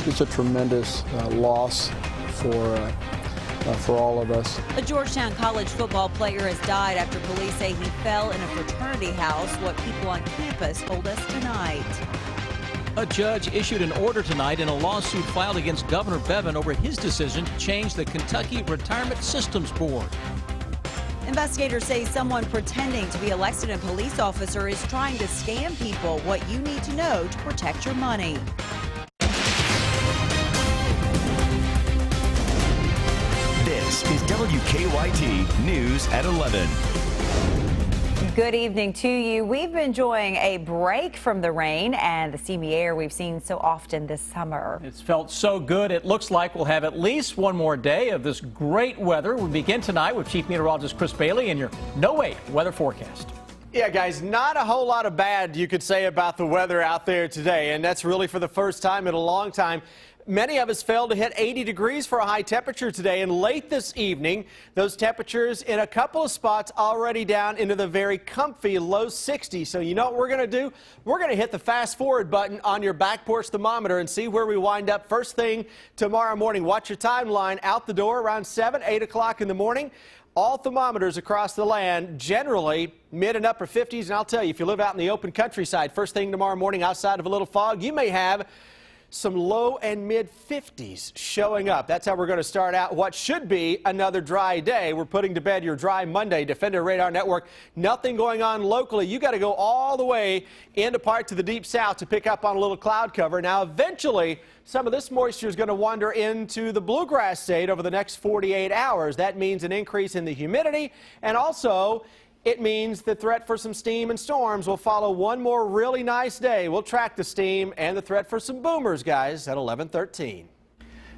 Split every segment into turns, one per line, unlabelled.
It's a tremendous loss for all of us.
A Georgetown College football player has died after police say he fell in a fraternity house, what people on campus told us tonight.
A judge issued an order tonight in a lawsuit filed against Governor Bevin over his decision to change the Kentucky Retirement Systems Board.
Investigators say someone pretending to be a Lexington police officer is trying to scam people. What you need to know to protect your money.
This is WKYT News at 11.
Good evening to you. We've been enjoying a break from the rain and the steamy air we've seen so often this summer.
It's felt so good. It looks like we'll have at least one more day of this great weather. We begin tonight with Chief Meteorologist Chris Bailey and your no-wait weather forecast.
Yeah, guys, not a whole lot of bad you could say about the weather out there today, and that's really for the first time in a long time. Many of us failed to hit 80 degrees for a high temperature today, and late this evening, those temperatures in a couple of spots already down into the very comfy low 60s. So you know what we're going to do? We're going to hit the fast forward button on your back porch thermometer and see where we wind up first thing tomorrow morning. Watch your timeline out the door around 7, 8 o'clock in the morning. All thermometers across the land generally mid and upper 50s, and I'll tell you, if you live out in the open countryside, first thing tomorrow morning outside of a little fog, you may have some low and mid 50s showing up. That's how we're going to start out what should be another dry day. We're putting to bed your dry Monday. Defender Radar Network, nothing going on locally. You got to go all the way into parts of the deep south to pick up on a little cloud cover. Now, eventually, some of this moisture is going to wander into the bluegrass state over the next 48 hours. That means an increase in the humidity, and also it means the threat for some steam and storms will follow one more really nice day. We'll track the steam and the threat for some boomers, guys, at 11:13.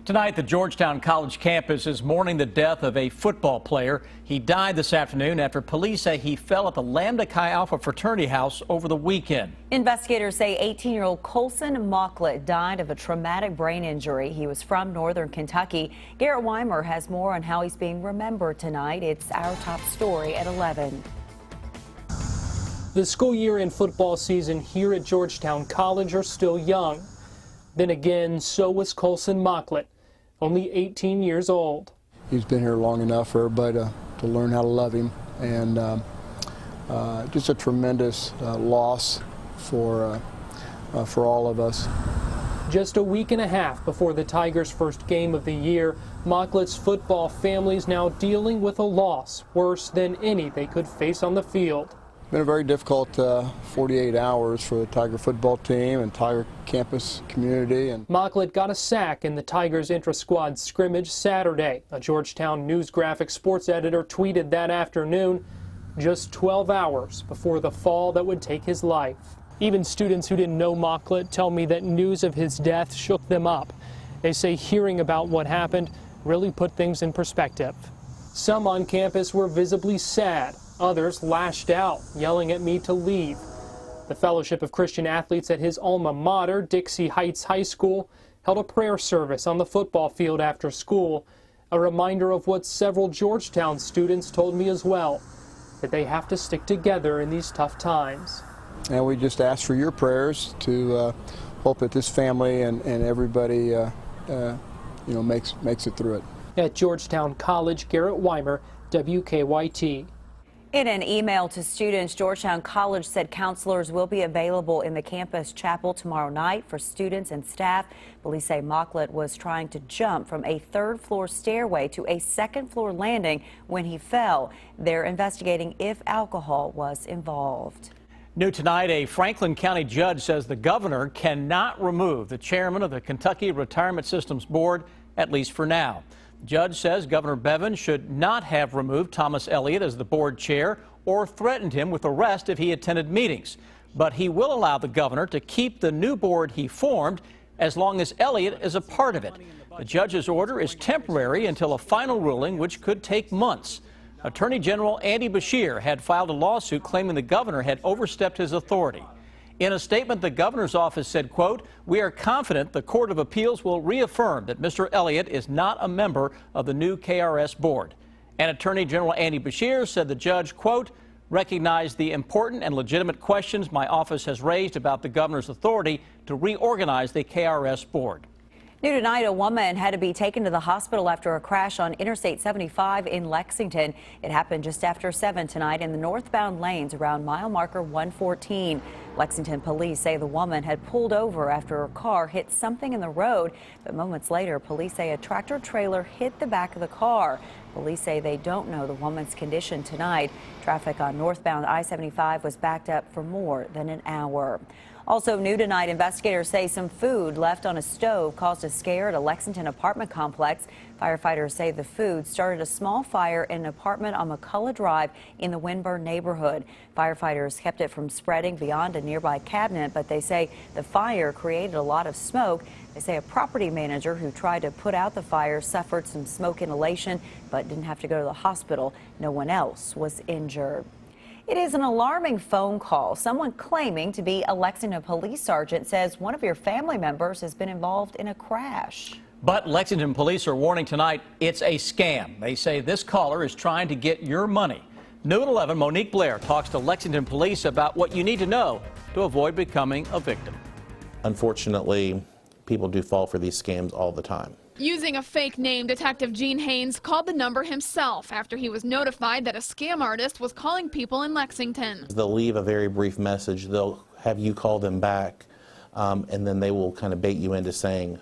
Tonight, the Georgetown College campus is mourning the death of a football player. He died this afternoon after police say he fell at the Lambda Chi Alpha fraternity house over the weekend.
Investigators say 18-year-old Colson Mocklet died of a traumatic brain injury. He was from northern Kentucky. Garrett Weimer has more on how he's being remembered tonight. It's our top story at 11.
The school year and football season here at Georgetown College are still young. Then again, so was Colson Mocklet, only 18 years old.
He's been here long enough for everybody to learn how to love him, and just a tremendous loss for all of us.
Just a week and a half before the Tigers' first game of the year, Mocklet's football family's now dealing with a loss worse than any they could face on the field.
Been a very difficult 48 hours for the Tiger football team and Tiger campus community. And
Mocklet got a sack in the Tigers intra-squad scrimmage Saturday. A Georgetown News graphic sports editor tweeted that afternoon, just 12 hours before the fall that would take his life. Even students who didn't know Mocklet tell me that news of his death shook them up. They say hearing about what happened really put things in perspective. Some on campus were visibly sad. Others lashed out, yelling at me to leave. The Fellowship of Christian Athletes at his alma mater, Dixie Heights High School, held a prayer service on the football field after school, a reminder of what several Georgetown students told me as well, that they have to stick together in these tough times.
And we just ask for your prayers to hope that this family and everybody makes it through it.
At Georgetown College, Garrett Weimer, WKYT.
In an email to students, Georgetown College said counselors will be available in the campus chapel tomorrow night for students and staff. Police say Mocklet was trying to jump from a third-floor stairway to a second-floor landing when he fell. They're investigating if alcohol was involved.
New tonight, a Franklin County judge says the governor cannot remove the chairman of the Kentucky Retirement Systems Board, at least for now. The judge says Governor Bevin should not have removed Thomas Elliott as the board chair or threatened him with arrest if he attended meetings. But he will allow the governor to keep the new board he formed as long as Elliott is a part of it. The judge's order is temporary until a final ruling, which could take months. Attorney General Andy Beshear had filed a lawsuit claiming the governor had overstepped his authority. In a statement, the governor's office said, quote, "We are confident the Court of Appeals will reaffirm that Mr. Elliott is not a member of the new KRS board." And Attorney General Andy Beshear said the judge, quote, "recognized the important and legitimate questions my office has raised about the governor's authority to reorganize the KRS board."
New tonight, a woman had to be taken to the hospital after a crash on Interstate 75 in Lexington. It happened just after 7 tonight in the northbound lanes around mile marker 114. Lexington police say the woman had pulled over after her car hit something in the road, but moments later, police say a tractor trailer hit the back of the car. Police say they don't know the woman's condition tonight. Traffic on northbound I-75 was backed up for more than an hour. Also new tonight, investigators say some food left on a stove caused a scare at a Lexington apartment complex. Firefighters say the food started a small fire in an apartment on McCullough Drive in the Winburn neighborhood. Firefighters kept it from spreading beyond a nearby cabinet, but they say the fire created a lot of smoke. They say a property manager who tried to put out the fire suffered some smoke inhalation, but didn't have to go to the hospital. No one else was injured. It is an alarming phone call. Someone claiming to be a Lexington police sergeant says one of your family members has been involved in a crash.
But Lexington police are warning tonight it's a scam. They say this caller is trying to get your money. New at 11, Monique Blair talks to Lexington police about what you need to know to avoid becoming a victim.
Unfortunately, people do fall for these scams all the time.
Using a fake name, Detective Gene Haynes called the number himself after he was notified that a scam artist was calling people in Lexington.
They'll leave a very brief message. They'll have you call them back, and then they will kind of bait you into saying,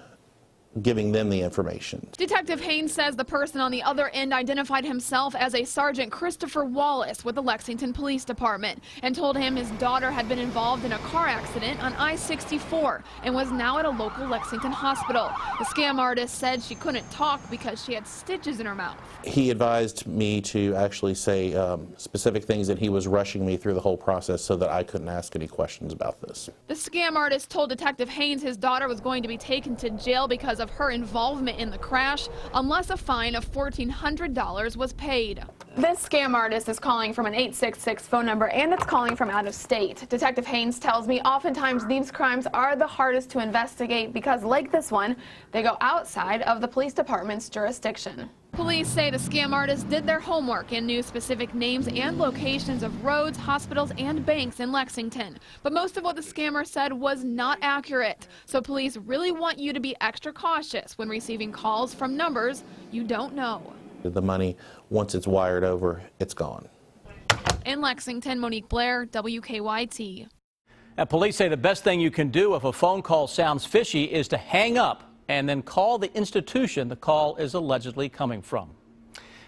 giving them the information.
Detective Haynes says the person on the other end identified himself as a Sergeant Christopher Wallace with the Lexington Police Department and told him his daughter had been involved in a car accident on I-64 and was now at a local Lexington hospital. The scam artist said she couldn't talk because she had stitches in her mouth.
He advised me to actually say specific things, that he was rushing me through the whole process so that I couldn't ask any questions about this.
The scam artist told Detective Haynes his daughter was going to be taken to jail because of her involvement in the crash unless a fine of $1,400 was paid. This scam artist is calling from an 866 phone number, and it's calling from out of state. Detective Haynes tells me oftentimes these crimes are the hardest to investigate because, like this one, they go outside of the police department's jurisdiction. Police say the scam artists did their homework and knew specific names and locations of roads, hospitals, and banks in Lexington. But most of what the scammer said was not accurate. So police really want you to be extra cautious when receiving calls from numbers you don't know.
The money, once it's wired over, it's gone.
In Lexington, Monique Blair, WKYT.
Now, police say the best thing you can do if a phone call sounds fishy is to hang up and then call the institution the call is allegedly coming from.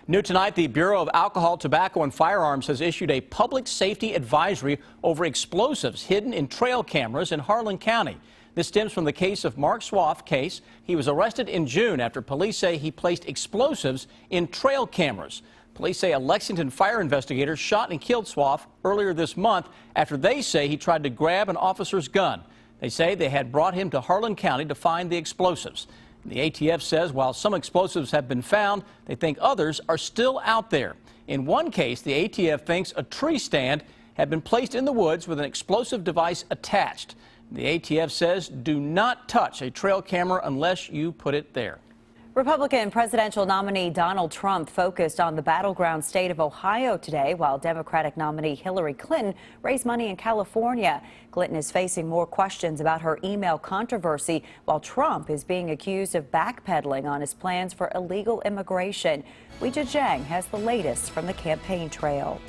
New tonight, the Bureau of Alcohol, Tobacco, and Firearms has issued a public safety advisory over explosives hidden in trail cameras in Harlan County. This stems from the case of Mark Swaff case. He was arrested in June after police say he placed explosives in trail cameras. Police say a Lexington fire investigator shot and killed Swaff earlier this month after they say he tried to grab an officer's gun. They say they had brought him to Harlan County to find the explosives. The ATF says while some explosives have been found, they think others are still out there. In one case, the ATF thinks a tree stand had been placed in the woods with an explosive device attached. The ATF says do not touch a trail camera unless you put it there.
Republican presidential nominee Donald Trump focused on the battleground state of Ohio today, while Democratic nominee Hillary Clinton raised money in California. Clinton is facing more questions about her email controversy, while Trump is being accused of backpedaling on his plans for illegal immigration. Weijia Zhang has the latest from the campaign trail.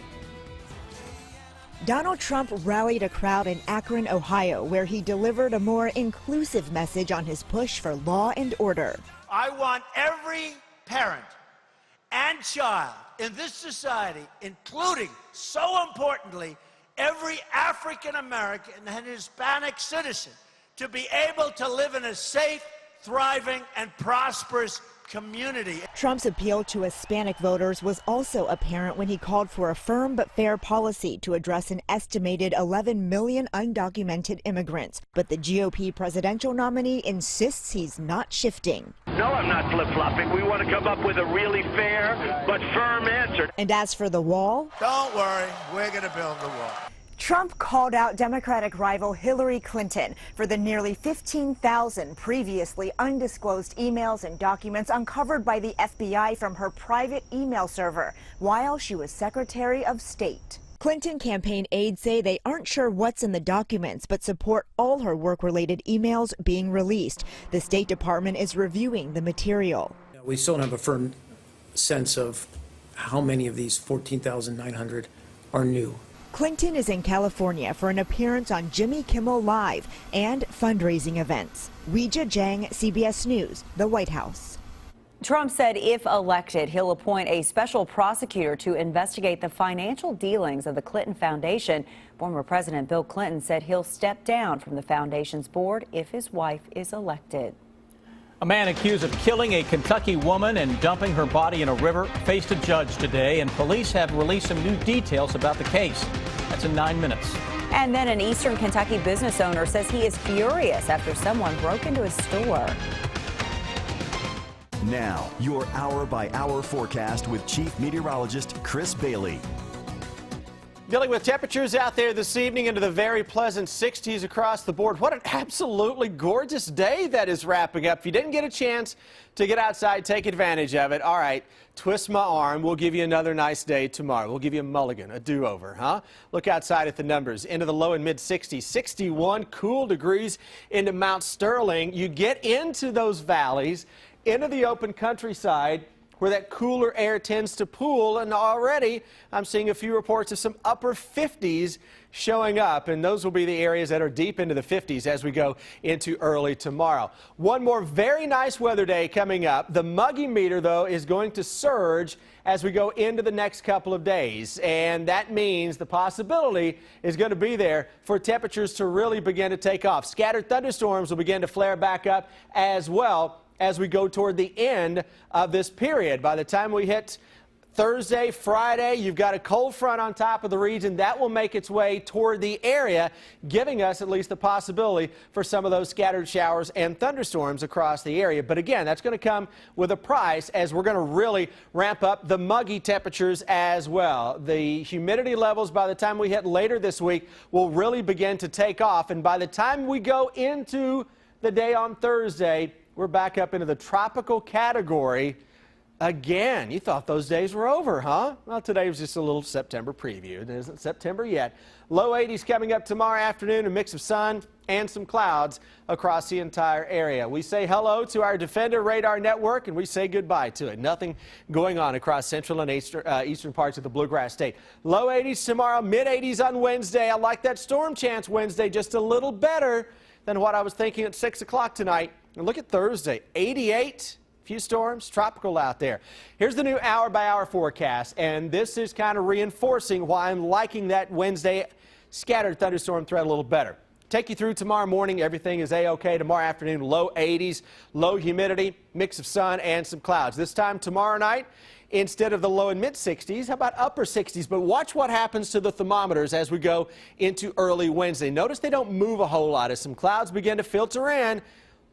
Donald Trump rallied a crowd in Akron, Ohio, where he delivered a more inclusive message on his push for law and order.
I want every parent and child in this society, including, so importantly, every African American and Hispanic citizen, to be able to live in a safe, thriving, and prosperous community.
Trump's appeal to Hispanic voters was also apparent when he called for a firm but fair policy to address an estimated 11 million undocumented immigrants. But the GOP presidential nominee insists he's not shifting.
No, I'm not flip-flopping. We want to come up with a really fair but firm answer.
And as for the wall,
Don't worry, we're going to build the wall.
Trump called out Democratic rival Hillary Clinton for the nearly 15,000 previously undisclosed emails and documents uncovered by the FBI from her private email server while she was Secretary of State. Clinton campaign aides say they aren't sure what's in the documents, but support all her work-related emails being released. The State Department is reviewing the material.
We still don't have a firm sense of how many of these 14,900 are new.
Clinton is in California for an appearance on Jimmy Kimmel Live and fundraising events. Weijia Jiang, CBS News, the White House.
Trump said if elected, he'll appoint a special prosecutor to investigate the financial dealings of the Clinton Foundation. Former President Bill Clinton said he'll step down from the foundation's board if his wife is elected.
A man accused of killing a Kentucky woman and dumping her body in a river faced a judge today, and police have released some new details about the case. That's in 9 minutes.
And then an Eastern Kentucky business owner says he is furious after someone broke into his store.
Now, your hour-by-hour forecast with Chief Meteorologist Chris Bailey.
Dealing with temperatures out there this evening into the very pleasant 60s across the board. What an absolutely gorgeous day that is wrapping up. If you didn't get a chance to get outside, take advantage of it. All right, twist my arm. We'll give you another nice day tomorrow. We'll give you a mulligan, a do-over, huh? Look outside at the numbers. Into the low and mid 60s, 61 cool degrees into Mount Sterling. You get into those valleys, into the open countryside, where that cooler air tends to pool, and already I'm seeing a few reports of some upper 50s showing up, and those will be the areas that are deep into the 50s as we go into early tomorrow. One more very nice weather day coming up. The muggy meter, though, is going to surge as we go into the next couple of days, and that means the possibility is going to be there for temperatures to really begin to take off. Scattered thunderstorms will begin to flare back up as well as we go toward the end of this period. By the time we hit Thursday, Friday, you've got a cold front on top of the region that will make its way toward the area, giving us at least the possibility for some of those scattered showers and thunderstorms across the area. But again, that's going to come with a price, as we're going to really ramp up the muggy temperatures as well. The humidity levels by the time we hit later this week will really begin to take off, and by the time we go into the day on Thursday, we're back up into the tropical category again. You thought those days were over, huh? Well, today was just a little September preview. It isn't September yet. Low 80s coming up tomorrow afternoon, a mix of sun and some clouds across the entire area. We say hello to our Defender radar network, and we say goodbye to it. Nothing going on across central and eastern parts of the Bluegrass State. Low 80s tomorrow, mid 80s on Wednesday. I like that storm chance Wednesday just a little better than what I was thinking at 6 o'clock tonight. And look at Thursday, 88, few storms, tropical out there. Here's the new hour-by-hour forecast, and this is kind of reinforcing why I'm liking that Wednesday scattered thunderstorm threat a little better. Take you through tomorrow morning. Everything is A-OK. Tomorrow afternoon, low 80s, low humidity, mix of sun and some clouds. This time tomorrow night, instead of the low and mid 60s, how about upper 60s? But watch what happens to the thermometers as we go into early Wednesday. Notice they don't move a whole lot as some clouds begin to filter in.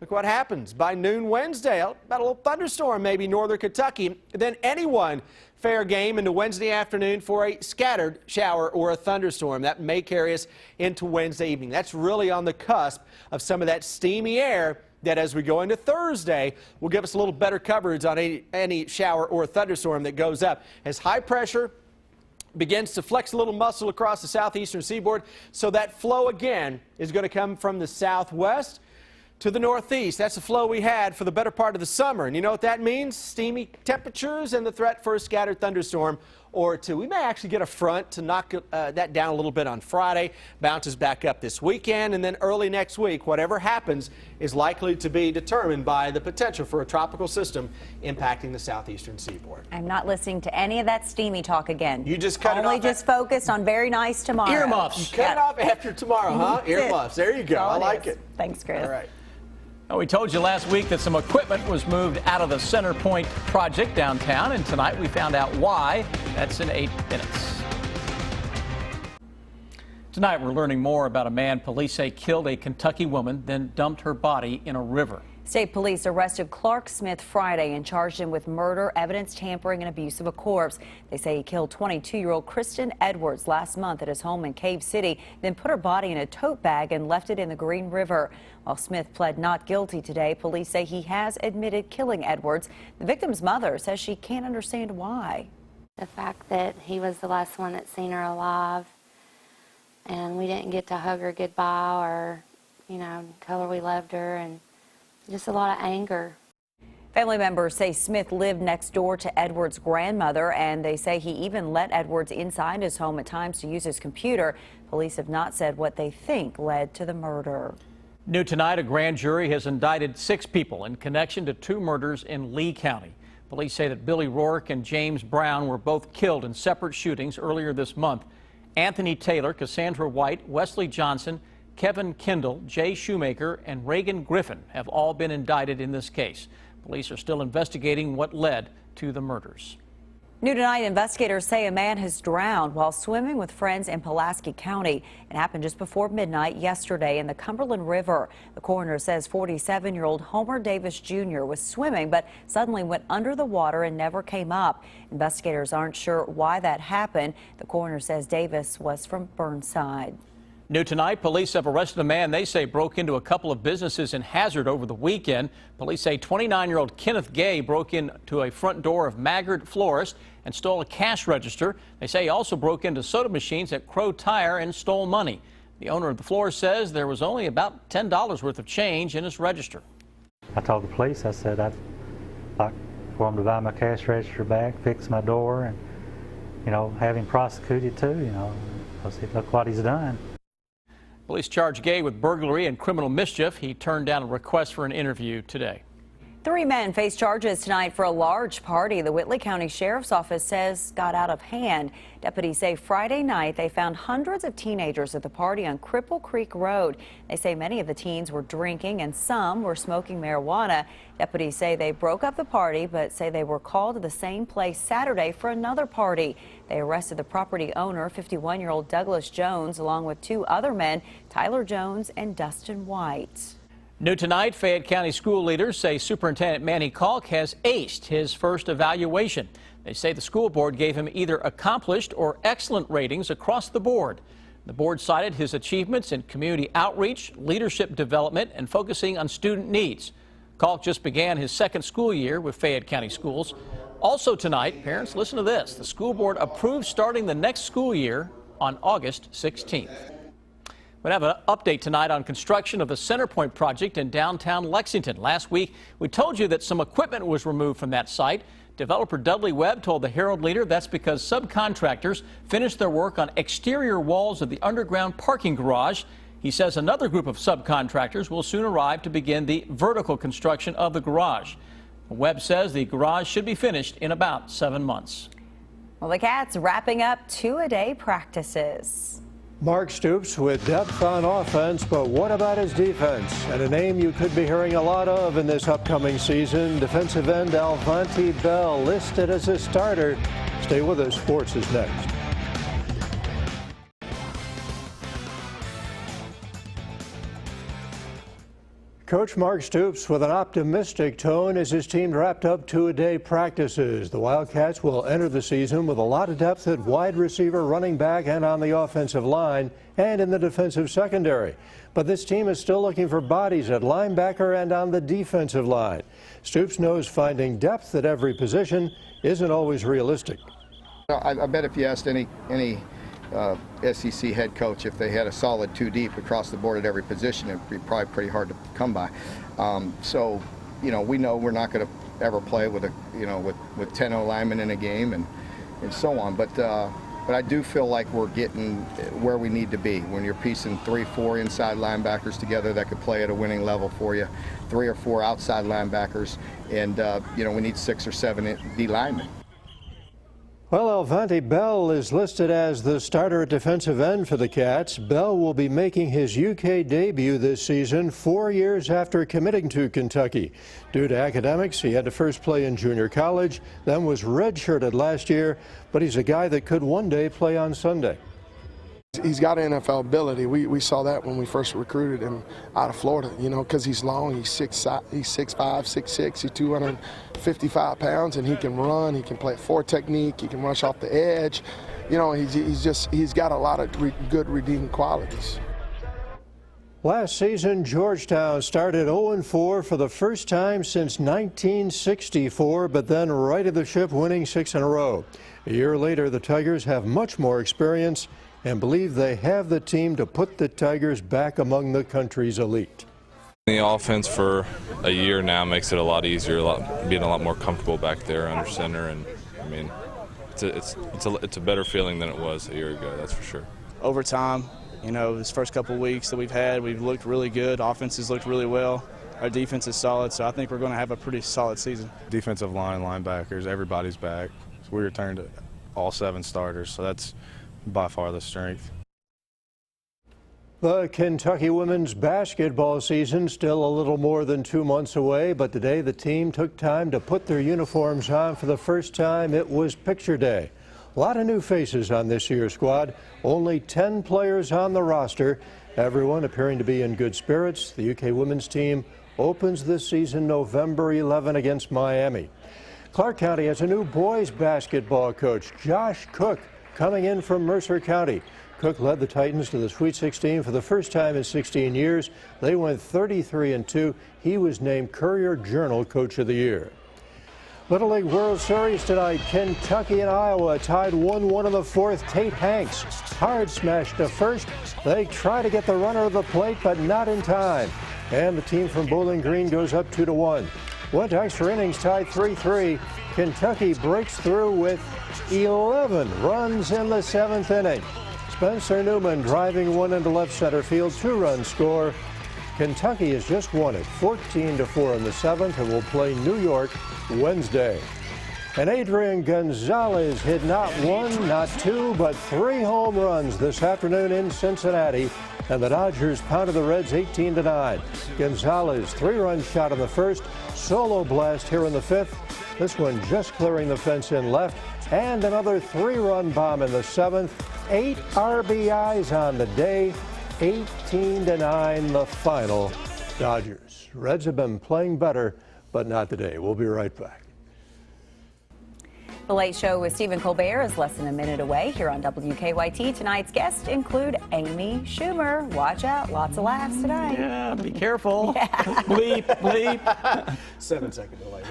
Look what happens by noon Wednesday. About a little thunderstorm, maybe northern Kentucky. Then anyone fair game into Wednesday afternoon for a scattered shower or a thunderstorm. That may carry us into Wednesday evening. That's really on the cusp of some of that steamy air that, as we go into Thursday, will give us a little better coverage on any shower or thunderstorm that goes up. As high pressure begins to flex a little muscle across the southeastern seaboard, so that flow again is going to come from the southwest to the northeast. That's the flow we had for the better part of the summer. And you know what that means? Steamy temperatures and the threat for a scattered thunderstorm or two. We may actually get a front to knock that down a little bit on Friday, bounces back up this weekend, and then early next week, whatever happens is likely to be determined by the potential for a tropical system impacting the southeastern seaboard.
I'm not listening to any of that steamy talk again.
You just cut it off.
Only just focused on very nice tomorrow.
Earmuffs. You cut it off after tomorrow, huh? Earmuffs. There you go. I like it.
Thanks, Chris.
All right.
Well, we told you last week that some equipment was moved out of the Center Point project downtown, and tonight we found out why. That's in 8 minutes. Tonight we're learning more about a man police say killed a Kentucky woman, then dumped her body in a river.
State police arrested Clark Smith Friday and charged him with murder, evidence tampering, and abuse of a corpse. They say he killed 22-year-old Kristen Edwards last month at his home in Cave City, then put her body in a tote bag and left it in the Green River. While Smith pled not guilty today, police say he has admitted killing Edwards. The victim's mother says she can't understand why.
The fact that he was the last one that seen her alive, and we didn't get to hug her goodbye or, tell her we loved her, and just a lot of anger.
Family members say Smith lived next door to Edward's grandmother, and they say he even let Edwards inside his home at times to use his computer. Police have not said what they think led to the murder.
New tonight, a grand jury has indicted 6 people in connection to 2 murders in Lee County. Police say that Billy Rourke and James Brown were both killed in separate shootings earlier this month. Anthony Taylor, Cassandra White, Wesley Johnson, Kevin Kendall, Jay Shoemaker, and Reagan Griffin have all been indicted in this case. Police are still investigating what led to the murders.
New tonight, investigators say a man has drowned while swimming with friends in Pulaski County. It happened just before midnight yesterday in the Cumberland River. The coroner says 47-year-old Homer Davis Jr. was swimming but suddenly went under the water and never came up. Investigators aren't sure why that happened. The coroner says Davis was from Burnside.
New tonight, police have arrested a man they say broke into a couple of businesses in Hazard over the weekend. Police say 29-year-old Kenneth Gay broke into a front door of Maggard Florist and stole a cash register. They say he also broke into soda machines at Crow Tire and stole money. The owner of the florist says there was only about $10 worth of change in his register.
I told the police, I said I'd like for him to buy my cash register back, fix my door, and, have him prosecuted too, because look what he's done.
Police charged Gay with burglary and criminal mischief. He turned down a request for an interview today.
3 men face charges tonight for a large party the Whitley County Sheriff's Office says got out of hand. Deputies say Friday night they found hundreds of teenagers at the party on Cripple Creek Road. They say many of the teens were drinking and some were smoking marijuana. Deputies say they broke up the party but say they were called to the same place Saturday for another party. They arrested the property owner, 51-year-old Douglas Jones, along with 2 other men, Tyler Jones and Dustin White.
New tonight, Fayette County school leaders say Superintendent Manny Kalk has aced his first evaluation. They say the school board gave him either accomplished or excellent ratings across the board. The board cited his achievements in community outreach, leadership development, and focusing on student needs. Kalk just began his 2nd school year with Fayette County Schools. Also tonight, parents, listen to this. The school board approved starting the next school year on August 16th. We have an update tonight on construction of the Centerpoint project in downtown Lexington. Last week, we told you that some equipment was removed from that site. Developer Dudley Webb told the Herald Leader that's because subcontractors finished their work on exterior walls of the underground parking garage. He says another group of subcontractors will soon arrive to begin the vertical construction of the garage. Webb says the garage should be finished in about 7 months.
Well, the Cats wrapping up 2-a-day practices.
Mark Stoops with depth on offense, but what about his defense? And a name you could be hearing a lot of in this upcoming season, defensive end Alvanti Bell, listed as a starter. Stay with us. Sports is next. Coach Mark Stoops with an optimistic tone as his team wrapped up 2-a-day practices. The Wildcats will enter the season with a lot of depth at wide receiver, running back, and on the offensive line and in the defensive secondary. But this team is still looking for bodies at linebacker and on the defensive line. Stoops knows finding depth at every position isn't always realistic.
I bet if you asked any SEC head coach, if they had a solid 2 deep across the board at every position, it'd be probably pretty hard to come by. So, we know we're not going to ever play with with 10 linemen in a game and so on. But I do feel like we're getting where we need to be when you're piecing 3-4 inside linebackers together that could play at a winning level for you, 3 or 4 outside linebackers, and we need 6 or 7 D linemen.
Well, Alvanti Bell is listed as the starter at defensive end for the Cats. Bell will be making his UK debut this season 4 years after committing to Kentucky. Due to academics, he had to first play in junior college, then was redshirted last year, but he's a guy that could one day play on Sunday.
He's got NFL ability. We saw that when we first recruited him out of Florida, because he's long, he's 6'5", 6'6", he's 255 pounds, and he can run, he can play 4 technique, he can rush off the edge. He's got a lot of good redeeming qualities.
Last season, Georgetown started 0-4 for the first time since 1964, but then righted the ship, winning 6 in a row. A year later, the Tigers have much more experience and believe they have the team to put the Tigers back among the country's elite.
The offense for a year now makes it a lot easier, being a lot more comfortable back there under center, and I mean, it's a better feeling than it was a year ago, that's for sure.
Over time, you know, this first couple of weeks that we've looked really good. Offense has looked really well. Our defense is solid, so I think we're going to have a pretty solid season.
Defensive line, linebackers, everybody's back. So we returned all 7 starters, so that's by far the strength.
The Kentucky women's basketball season still a little more than 2 months away, but today the team took time to put their uniforms on for the first time. It was picture day. A lot of new faces on this year's squad. Only 10 players on the roster, everyone appearing to be in good spirits. The UK women's team opens this season November 11 against Miami. Clark County has a new boys basketball coach, Josh Cook, coming in from Mercer County. Cook led the Titans to the Sweet 16 for the first time in 16 years. They went 33-2. He was named Courier-Journal Coach of the Year. Little League World Series tonight. Kentucky and Iowa tied 1-1 in the fourth. Tate Hanks hard smashed to first. They try to get the runner to the plate, but not in time. And the team from Bowling Green goes up 2-1. Went to extra innings, tied 3-3. Kentucky breaks through with 11 runs in the 7th inning. Spencer Newman driving one into left center field, 2-run score. Kentucky has just won it 14-4 in the 7th and will play New York Wednesday. And Adrian Gonzalez hit not 1, not 2, but 3 home runs this afternoon in Cincinnati, and the Dodgers pounded the Reds 18-9. Gonzalez 3-run shot in the first, solo blast here in the 5th. This one just clearing the fence in left, and another 3-run bomb in the 7th. 8 RBIs on the day. 18-9 the final. Dodgers. Reds have been playing better, but not today. We'll be right back.
The Late Show with Stephen Colbert is less than a minute away here on WKYT. Tonight's guests include Amy Schumer. Watch out, lots of laughs tonight.
Yeah, be careful. Yeah. Bleep, bleep.
7-second delay.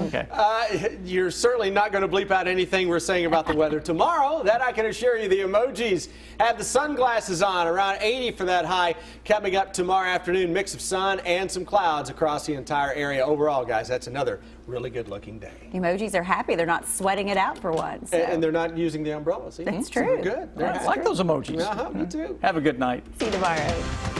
Okay.
You're certainly not going to bleep out anything we're saying about the weather tomorrow. That I can assure you. The emojis have the sunglasses on, around 80 for that high. Coming up tomorrow afternoon, mix of sun and some clouds across the entire area. Overall, guys, that's another really good looking day.
The emojis are happy. They're not sweating it out for once. So.
And they're not using the umbrellas.
That's true.
Good.
I like those emojis.
Me too.
Have a good night.
See you tomorrow.